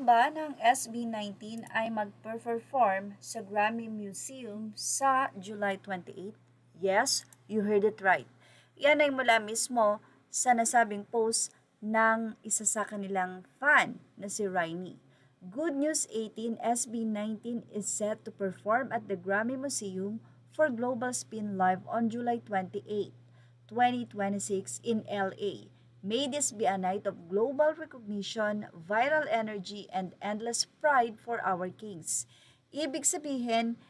ba ng SB19 ay mag-perform sa Grammy Museum sa July 28? Yes, you heard it right. Yan ay mula mismo sa nasabing post ng isa sa kanilang fan na si Rainy. Good News 18 SB19 is set to perform at the Grammy Museum for Global Spin Live on July 28, 2026 in LA. May this be a night of global recognition, viral energy, and endless pride for our kings. Ibig sabihin,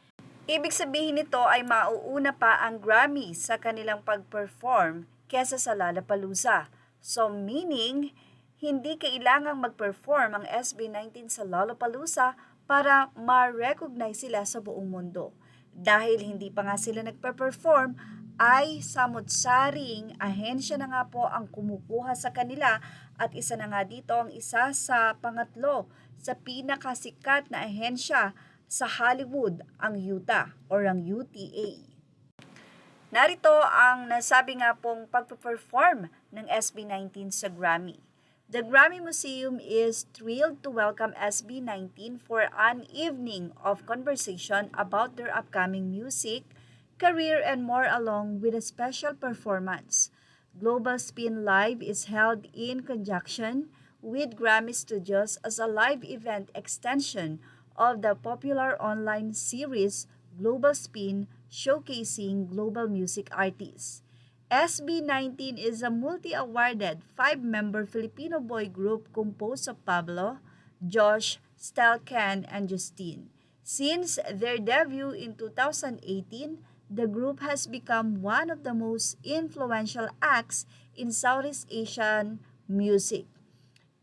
ibig sabihin nito ay mauuna pa ang Grammy sa kanilang pag-perform kesa sa Lollapalooza. So meaning, hindi kailangang mag-perform ang SB19 sa Lollapalooza para ma-recognize sila sa buong mundo. Dahil hindi pa nga sila nagpe-perform, ay samot-saring ahensya na nga po ang kumukuha sa kanila at isa na nga dito ang isa sa pangatlo sa pinakasikat na ahensya sa Hollywood, ang UTA or ang UTA. Narito ang nasabi nga pong pagpe-perform ng SB19 sa Grammy. The Grammy Museum is thrilled to welcome SB19 for an evening of conversation about their upcoming music, career, and more along with a special performance. Global Spin Live is held in conjunction with Grammy Studios as a live event extension of the popular online series Global Spin showcasing global music artists. SB19 is a multi-awarded five-member Filipino boy group composed of Pablo, Josh, Stelcan, and Justine. Since their debut in 2018, the group has become one of the most influential acts in Southeast Asian music,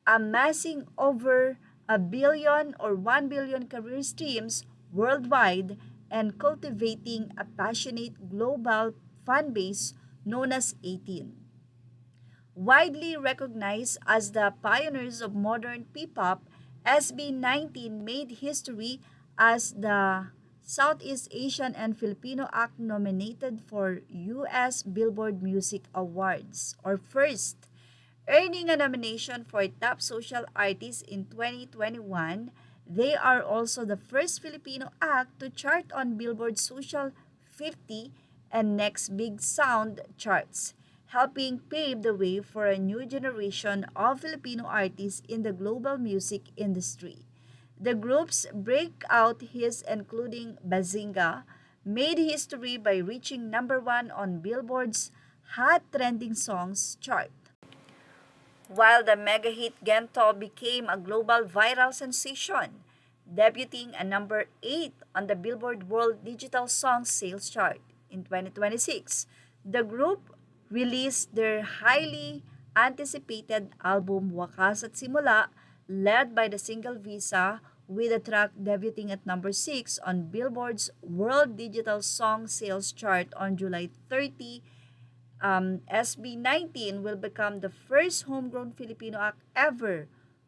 amassing over a billion or 1 billion career streams worldwide and cultivating a passionate global fan base known as 18. Widely recognized as the pioneers of modern P-pop, SB19 made history as the Southeast Asian and Filipino act nominated for U.S. Billboard Music Awards, or FIRST, earning a nomination for Top Social Artist in 2021. They are also the first Filipino act to chart on Billboard Social 50 and Next Big Sound charts, helping pave the way for a new generation of Filipino artists in the global music industry. The group's breakout hits, including Bazinga, made history by reaching number 1 on Billboard's Hot Trending Songs chart, while the mega hit Gento became a global viral sensation, debuting at number 8 on the Billboard World Digital Songs Sales Chart. In 2026, the group released their highly anticipated album Wakas at Simula, led by the single Visa, with the track debuting at number 6 on Billboard's World Digital Song Sales Chart on July 30. SB19 will become the first homegrown Filipino act ever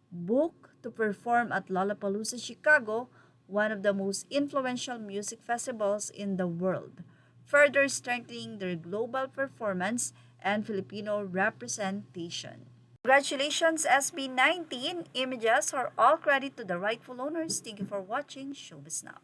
booked to perform at Lollapalooza Chicago, one of the most influential music festivals in the world, further strengthening their global performance and Filipino representation. Congratulations, SB19! Images are all credit to the rightful owners. Thank you for watching Showbiz Now.